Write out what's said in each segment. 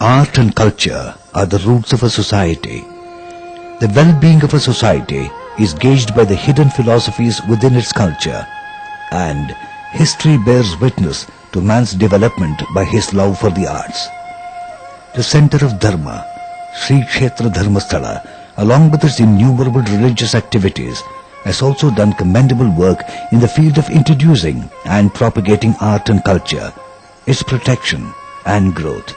Art and culture are the roots of a society. The well-being of a society is gauged by the hidden philosophies within its culture, and history bears witness to man's development by his love for the arts. The center of Dharma, Sri Kshetra Dharmasthala, along with its innumerable religious activities, has also done commendable work in the field of introducing and propagating art and culture, its protection and growth.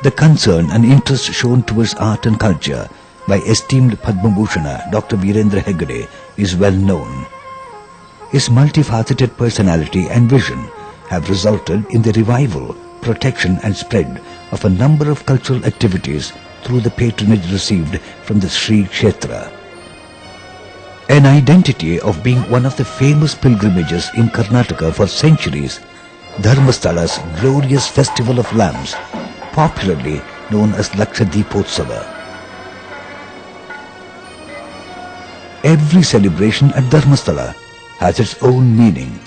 The concern and interest shown towards art and culture by esteemed Padma Bhushana Dr. Virendra Hegde is well known. His multifaceted personality and vision have resulted in the revival, protection and spread of a number of cultural activities through the patronage received from the Sri Kshetra. An identity of being one of the famous pilgrimages in Karnataka for centuries, Dharmasthala's glorious festival of lamps, popularly known as Lakshadipotsava. Every celebration at Dharmasthala has its own meaning.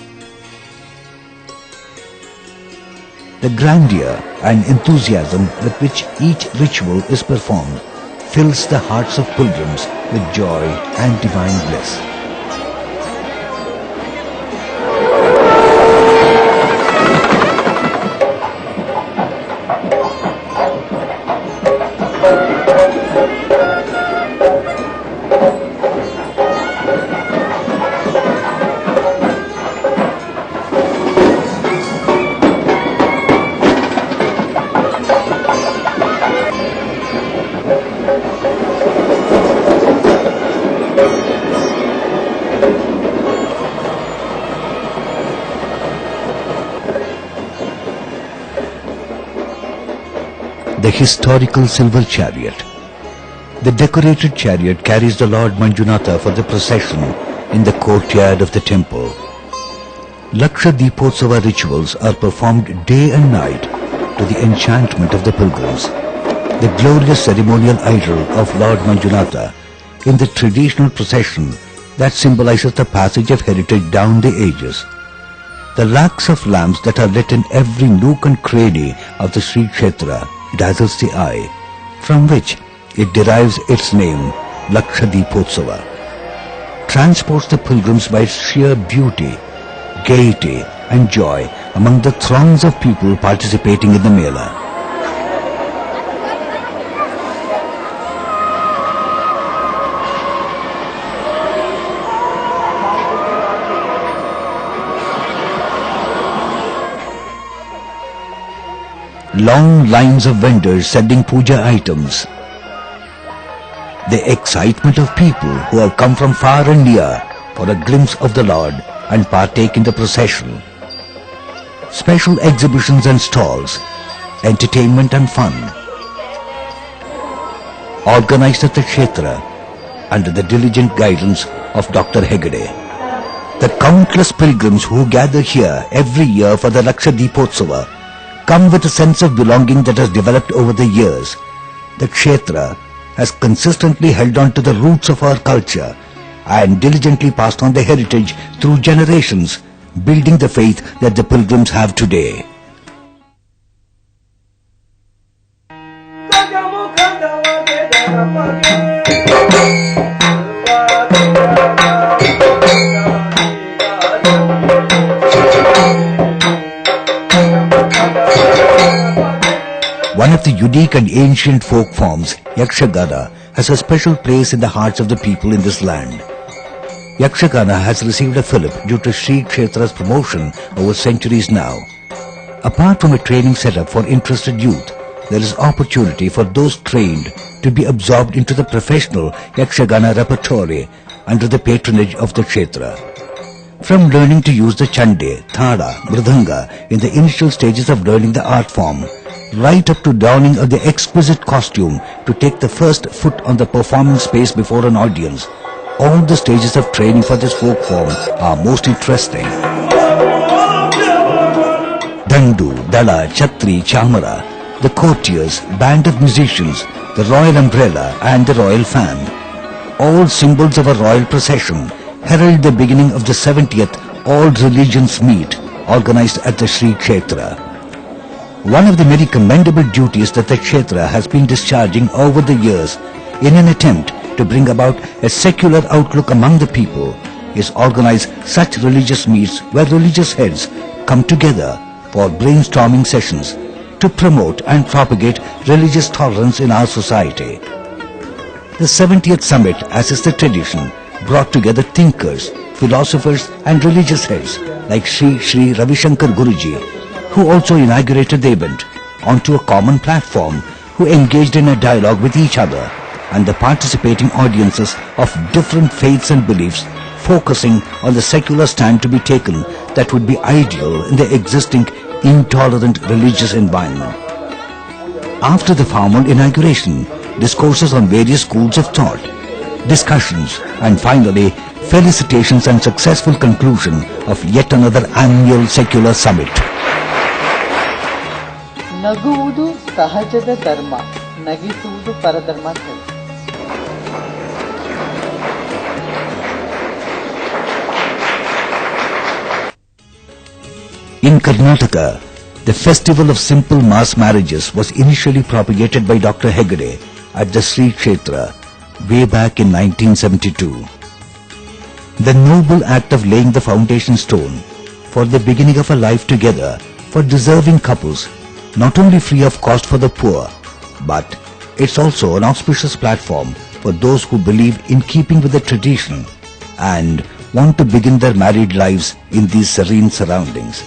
The grandeur and enthusiasm with which each ritual is performed fills the hearts of pilgrims with joy and divine bliss. The historical silver chariot. The decorated chariot carries the Lord Manjunatha for the procession in the courtyard of the temple. Lakshadipotsava rituals are performed day and night to the enchantment of the pilgrims. The glorious ceremonial idol of Lord Manjunatha in the traditional procession that symbolizes the passage of heritage down the ages. The lakhs of lamps that are lit in every nook and cranny of the Sri Kshetra dazzles the eye, from which it derives its name, Lakshadipotsava. Transports the pilgrims by its sheer beauty, gaiety and joy among the throngs of people participating in the Mela. Long lines of vendors selling puja items. The excitement of people who have come from far and near for a glimpse of the Lord and partake in the procession. Special exhibitions and stalls, entertainment and fun. Organized at the Kshetra under the diligent guidance of Dr. Hegde. The countless pilgrims who gather here every year for the Lakshadipotsava come with a sense of belonging that has developed over the years. The Kshetra has consistently held on to the roots of our culture and diligently passed on the heritage through generations, building the faith that the pilgrims have today. One of the unique and ancient folk forms, Yakshagana, has a special place in the hearts of the people in this land. Yakshagana has received a fillip due to Sri Kshetra's promotion over centuries now. Apart from a training setup for interested youth, there is opportunity for those trained to be absorbed into the professional Yakshagana repertoire under the patronage of the Kshetra. From learning to use the chande, thada, mridanga in the initial stages of learning the art form, right up to donning of the exquisite costume to take the first foot on the performance space before an audience, all the stages of training for this folk form are most interesting. Dandu, Dala, Chhatri, Chamara, the courtiers, band of musicians, the royal umbrella and the royal fan, all symbols of a royal procession, herald the beginning of the 70th All Religions Meet organized at the Sri Kshetra. One of the many commendable duties that the Kshetra has been discharging over the years in an attempt to bring about a secular outlook among the people is organize such religious meets where religious heads come together for brainstorming sessions to promote and propagate religious tolerance in our society. The 70th Summit, as is the tradition, brought together thinkers, philosophers and religious heads like Sri Ravi Shankar Guruji, who also inaugurated the event, onto a common platform, who engaged in a dialogue with each other and the participating audiences of different faiths and beliefs, focusing on the secular stand to be taken that would be ideal in the existing intolerant religious environment. After the formal inauguration, discourses on various schools of thought, discussions, and finally felicitations and successful conclusion of yet another annual secular summit. ನಗುವುದು ಸಹಜದ ಧರ್ಮ, ನಗಿಸುವುದು ಪರಧರ್ಮ. In Karnataka, the festival of simple mass marriages was initially propagated by Dr. Hegde at the Sri Kshetra way back in 1972. The noble act of laying the foundation stone for the beginning of a life together for deserving couples, not only free of cost for the poor, but it's also an auspicious platform for those who believe in keeping with the tradition and want to begin their married lives in these serene surroundings.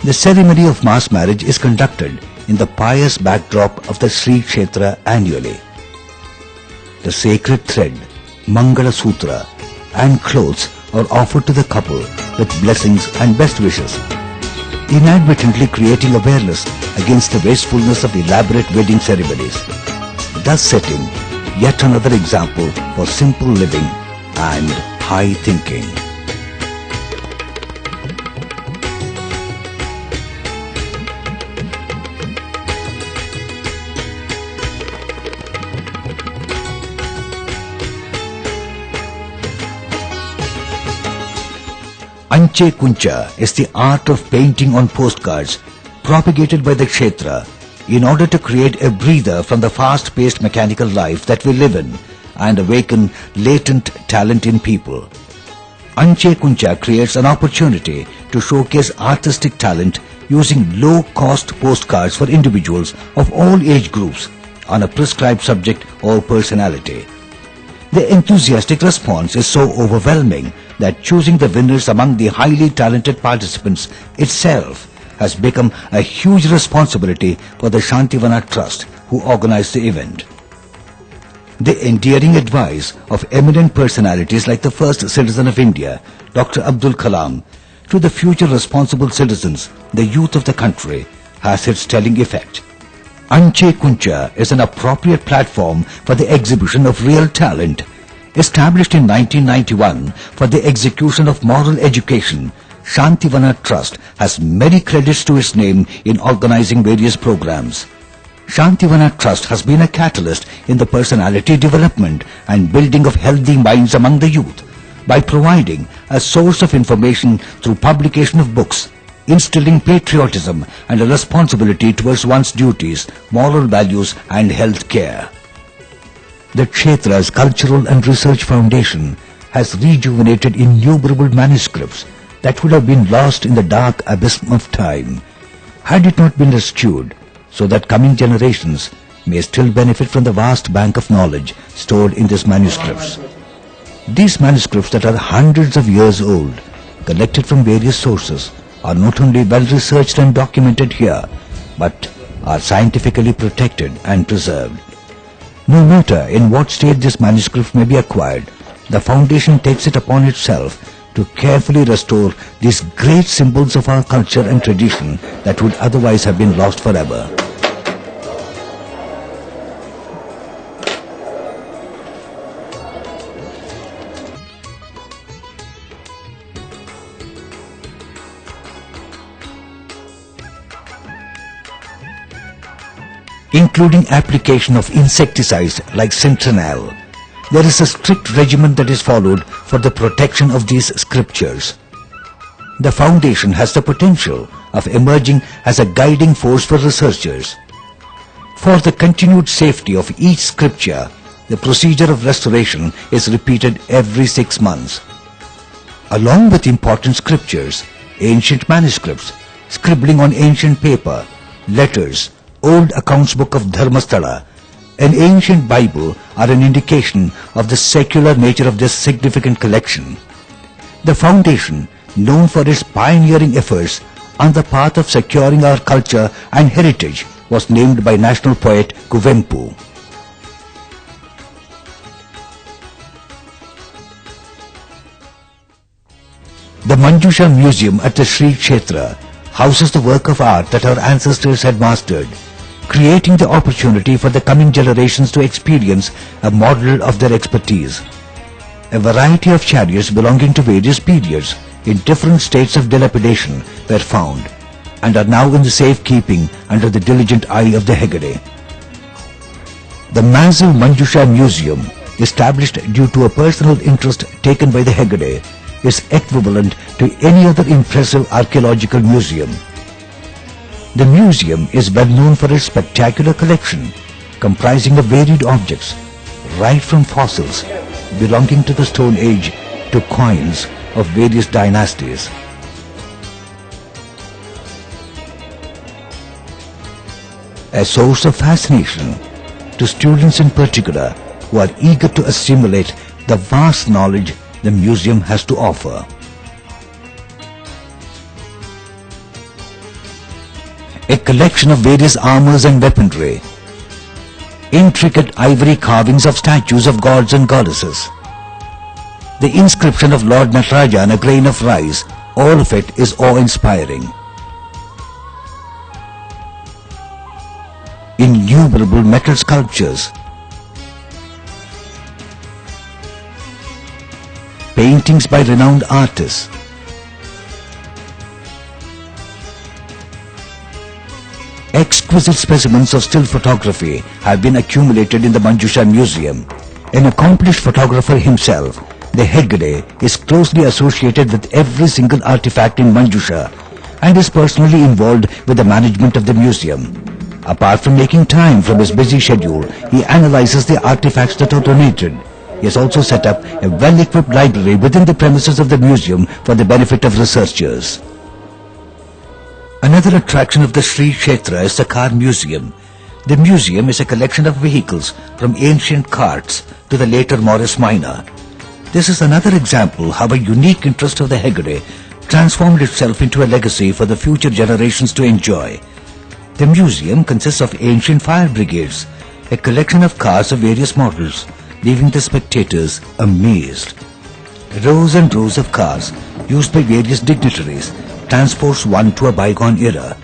The ceremony of mass marriage is conducted in the pious backdrop of the Sri Kshetra annually. The sacred thread, Mangala Sutra, and clothes are offered to the couple with blessings and best wishes, inadvertently creating awareness against the wastefulness of elaborate wedding ceremonies, thus setting yet another example for simple living and high thinking. Anche Kuncha is the art of painting on postcards propagated by the Kshetra in order to create a breather from the fast-paced mechanical life that we live in and awaken latent talent in people. Anche Kuncha creates an opportunity to showcase artistic talent using low-cost postcards for individuals of all age groups on a prescribed subject or personality. The enthusiastic response is so overwhelming that choosing the winners among the highly talented participants itself has become a huge responsibility for the Shantivana Trust, who organized the event. The endearing advice of eminent personalities like the first citizen of India, Dr. Abdul Kalam, to the future responsible citizens, the youth of the country, has its telling effect. Anche Kuncha is an appropriate platform for the exhibition of real talent. Established in 1991 for the execution of moral education, Shantivana Trust has many credits to its name in organizing various programs. Shantivana Trust has been a catalyst in the personality development and building of healthy minds among the youth by providing a source of information through publication of books, instilling patriotism and a responsibility towards one's duties, moral values and health care. The Kshetra's Cultural and Research Foundation has rejuvenated innumerable manuscripts that would have been lost in the dark abyss of time had it not been rescued, so that coming generations may still benefit from the vast bank of knowledge stored in these manuscripts. These manuscripts that are hundreds of years old, collected from various sources, are not only well researched and documented here, but are scientifically protected and preserved. No matter in what state this manuscript may be acquired, the Foundation takes it upon itself to carefully restore these great symbols of our culture and tradition that would otherwise have been lost forever. Including application of insecticides like Centranal, there is a strict regimen that is followed for the protection of these scriptures. The Foundation has the potential of emerging as a guiding force for researchers. For the continued safety of each scripture, the procedure of restoration is repeated every 6 months. Along with important scriptures, ancient manuscripts, scribbling on ancient paper, letters, old accounts book of Dharmasthala, an ancient Bible are an indication of the secular nature of this significant collection. The foundation, known for its pioneering efforts on the path of securing our culture and heritage, was named by national poet Kuvempu. The Manjusha Museum at the Sri Kshetra houses the work of art that our ancestors had mastered, creating the opportunity for the coming generations to experience a model of their expertise. A variety of chariots belonging to various periods in different states of dilapidation were found and are now in the safekeeping under the diligent eye of the Hegde. The massive Manjusha Museum, established due to a personal interest taken by the Hegde, is equivalent to any other impressive archaeological museum. The museum is well known for its spectacular collection, comprising of varied objects, right from fossils belonging to the Stone Age to coins of various dynasties. A source of fascination to students in particular who are eager to assimilate the vast knowledge the museum has to offer. A collection of various armors and weaponry, intricate ivory carvings of statues of gods and goddesses, the inscription of Lord Nataraja on a grain of rice, all of it is awe-inspiring. Innumerable metal sculptures, paintings by renowned artists, exquisite specimens of still photography have been accumulated in the Manjusha Museum. An accomplished photographer himself, the Hegde is closely associated with every single artifact in Manjusha and is personally involved with the management of the museum. Apart from making time from his busy schedule, he analyzes the artifacts that are donated. He has also set up a well-equipped library within the premises of the museum for the benefit of researchers. Another attraction of the Sri Kshetra is the Car Museum. The museum is a collection of vehicles from ancient carts to the later Morris Minor. This is another example how a unique interest of the Hegde transformed itself into a legacy for the future generations to enjoy. The museum consists of ancient fire brigades, a collection of cars of various models, leaving the spectators amazed. Rows and rows of cars used by various dignitaries transports one to a bygone era.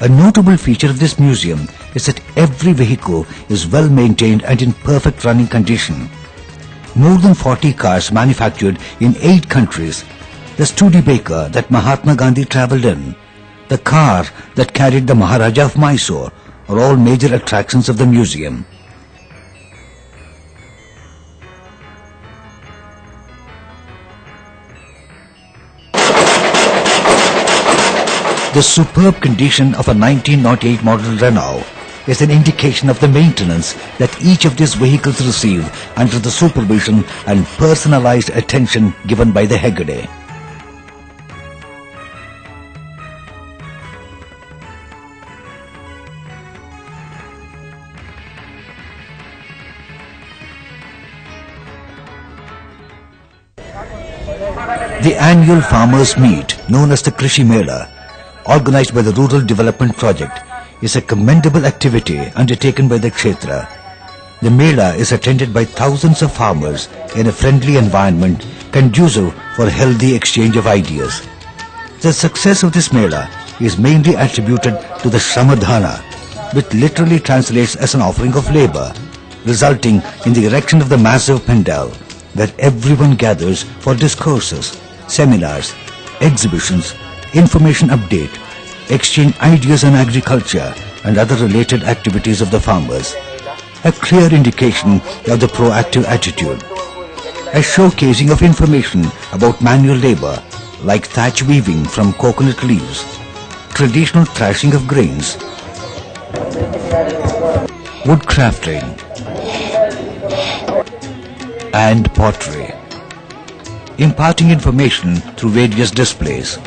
A notable feature of this museum is that every vehicle is well maintained and in perfect running condition. More than 40 cars manufactured in 8 countries, the Studebaker that Mahatma Gandhi travelled in, the car that carried the Maharaja of Mysore are all major attractions of the museum. The superb condition of a 1908 model Renault is an indication of the maintenance that each of these vehicles receive under the supervision and personalized attention given by the Hegde. The annual farmers' meet, known as the Krishi Mela, organized by the Rural Development Project, is a commendable activity undertaken by the Kshetra. The Mela is attended by thousands of farmers in a friendly environment conducive for healthy exchange of ideas. The success of this Mela is mainly attributed to the Shramadhana, which literally translates as an offering of labor, resulting in the erection of the massive pandal, where everyone gathers for discourses, seminars, exhibitions, information update, exchange ideas on agriculture and other related activities of the farmers. A clear indication of the proactive attitude. A showcasing of information about manual labor like thatch weaving from coconut leaves, traditional thrashing of grains, wood crafting, and pottery, imparting information through various displays.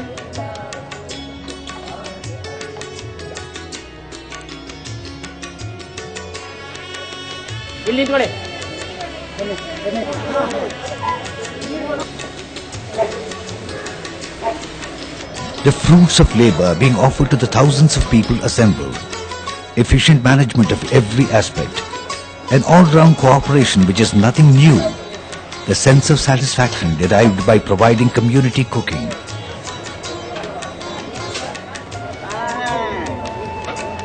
The fruits of labor being offered to the thousands of people assembled, efficient management of every aspect, an all-round cooperation which is nothing new, the sense of satisfaction derived by providing community cooking.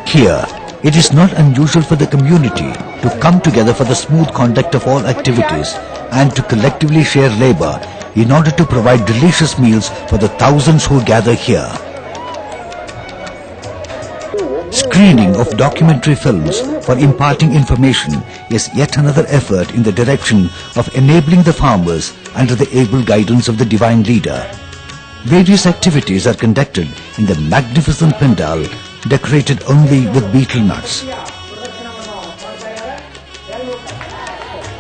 Here, it is not unusual for the community to come together for the smooth conduct of all activities and to collectively share labor in order to provide delicious meals for the thousands who gather here. Screening of documentary films for imparting information is yet another effort in the direction of enabling the farmers under the able guidance of the divine leader. Various activities are conducted in the magnificent pandal decorated only with betel nuts,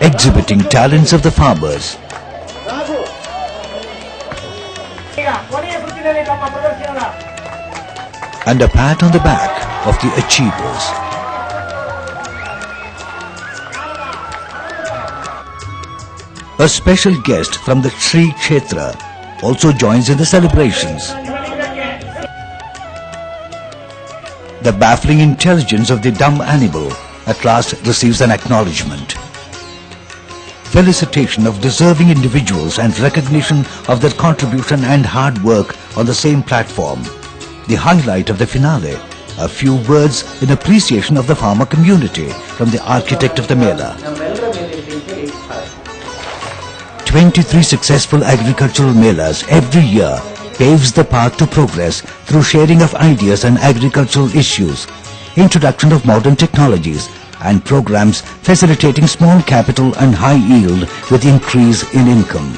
exhibiting talents of the farmers. And a pat on the back of the achievers. A special guest from the Sri Kshetra also joins in the celebrations. The baffling intelligence of the dumb animal at last receives an acknowledgement. Felicitation of deserving individuals and recognition of their contribution and hard work on the same platform. The highlight of the finale, a few words in appreciation of the farmer community from the architect of the Mela. 23 successful agricultural Melas every year paves the path to progress through sharing of ideas and agricultural issues, introduction of modern technologies, and programs facilitating small capital and high yield with increase in income.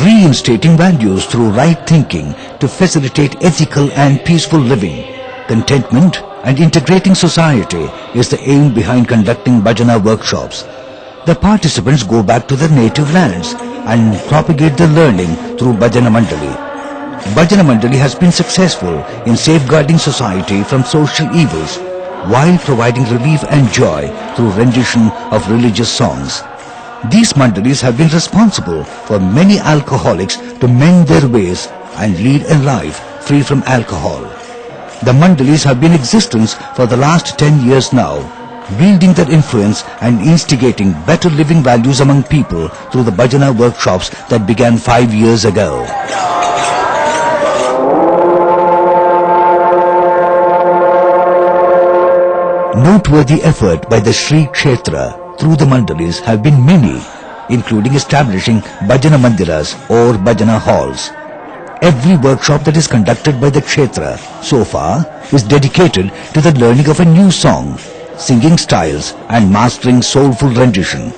Reinstating values through right thinking to facilitate ethical and peaceful living, contentment and integrating society is the aim behind conducting Bhajana workshops. The participants go back to their native lands and propagate the learning through Bhajana Mandali. Bhajana Mandali has been successful in safeguarding society from social evils while providing relief and joy through rendition of religious songs. These Mandalis have been responsible for many alcoholics to mend their ways and lead a life free from alcohol. The Mandalis have been in existence for the last 10 years now, wielding their influence and instigating better living values among people through the Bhajana workshops that began 5 years ago. Noteworthy effort by the Sri Kshetra through the Mandalis have been many, including establishing Bhajana Mandiras or Bhajana halls. Every workshop that is conducted by the Kshetra so far is dedicated to the learning of a new song, singing styles and mastering soulful rendition.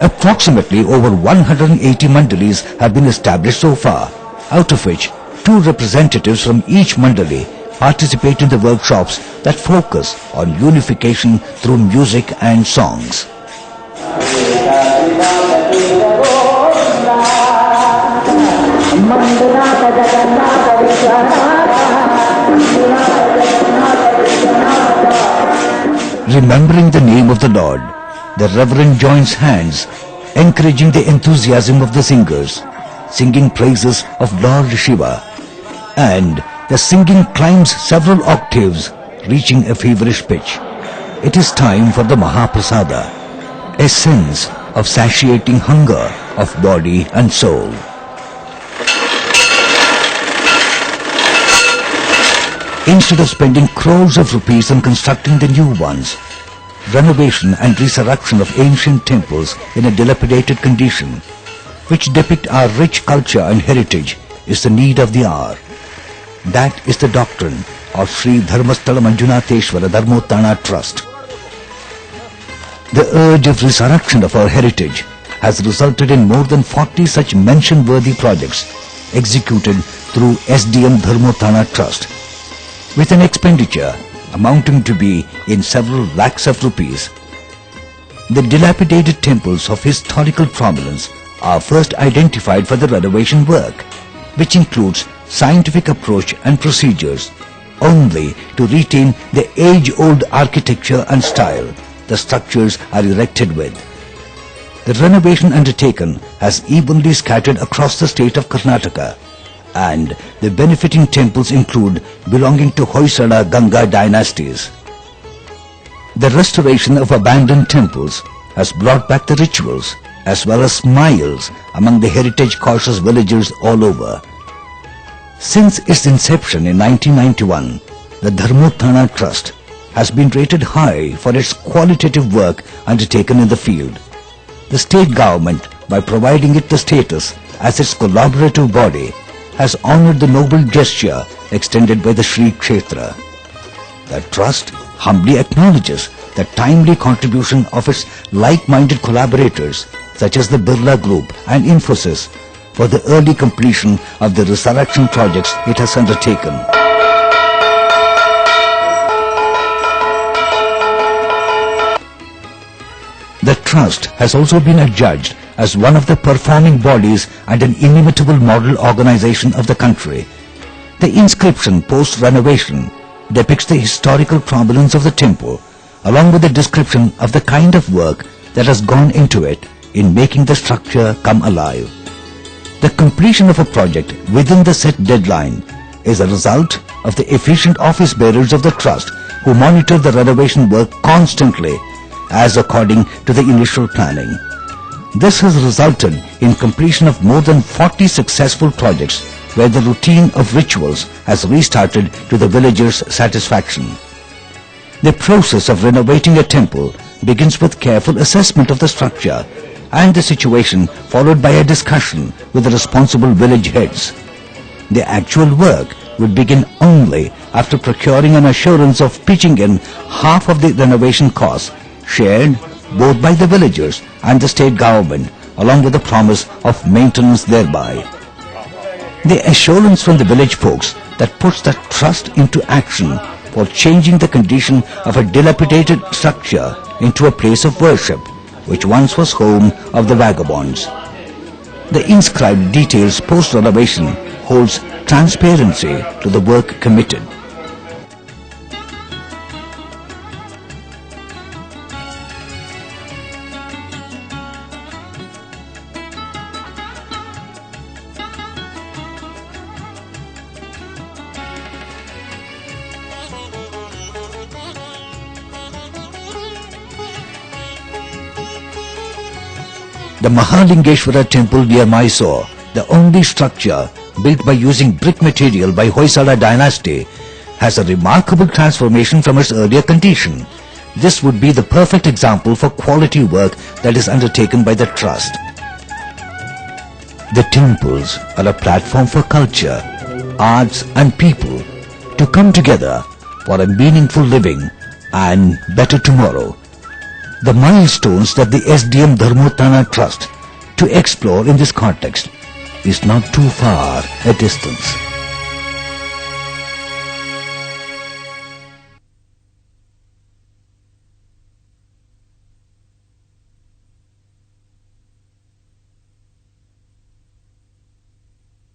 Approximately over 180 Mandalis have been established so far, out of which 2 representatives from each Mandali participate in the workshops that focus on unification through music and songs. Remembering the name of the Lord, the Reverend joins hands, encouraging the enthusiasm of the singers, singing praises of Lord Shiva, and the singing climbs several octaves, reaching a feverish pitch. It is time for the Mahaprasada, a sense of satiating hunger of body and soul. Instead of spending crores of rupees on constructing the new ones, renovation and resurrection of ancient temples in a dilapidated condition, which depict our rich culture and heritage, is the need of the hour. That is the doctrine of Sri Dharmasthala Manjunatheshwara Dharmottana Trust. The urge of resurrection of our heritage has resulted in more than 40 such mention-worthy projects executed through SDM Dharmottana Trust. with an expenditure amounting to be in several lakhs of rupees. The dilapidated temples of historical prominence are first identified for the renovation work, which includes scientific approach and procedures, only to retain the age-old architecture and style the structures are erected with. The renovation undertaken has evenly scattered across the state of Karnataka, and the benefiting temples include belonging to Hoysala Ganga dynasties. The restoration of abandoned temples has brought back the rituals as well as smiles among the heritage cautious villagers all over. Since its inception in 1991, the Dharmothana Trust has been rated high for its qualitative work undertaken in the field. The state government, by providing it the status as its collaborative body, has honored the noble gesture extended by the Sri Kshetra. The trust humbly acknowledges the timely contribution of its like-minded collaborators such as the Birla Group and Infosys for the early completion of the resurrection projects it has undertaken. The trust has also been adjudged as one of the performing bodies and an inimitable model organization of the country. The inscription post-renovation depicts the historical prominence of the temple, along with the description of the kind of work that has gone into it in making the structure come alive. The completion of a project within the set deadline is a result of the efficient office bearers of the trust who monitor the renovation work constantly as according to the initial planning. This has resulted in completion of more than 40 successful projects where the routine of rituals has restarted to the villagers' satisfaction. The process of renovating a temple begins with careful assessment of the structure and the situation, followed by a discussion with the responsible village heads. The actual work would begin only after procuring an assurance of pitching in half of the renovation costs, shared both by the villagers and the state government, along with the promise of maintenance thereby. The assurance from the village folks that puts the trust into action for changing the condition of a dilapidated structure into a place of worship, which once was home of the vagabonds. The inscribed details post-renovation holds transparency to the work committed. The Mahalingeshwara temple near Mysore, the only structure built by using brick material by Hoysala dynasty, has a remarkable transformation from its earlier condition. This would be the perfect example for quality work that is undertaken by the trust. The temples are a platform for culture, arts and people to come together for a meaningful living and better tomorrow. The milestones that the SDM Dharmothana Trust to explore in this context is not too far a distance.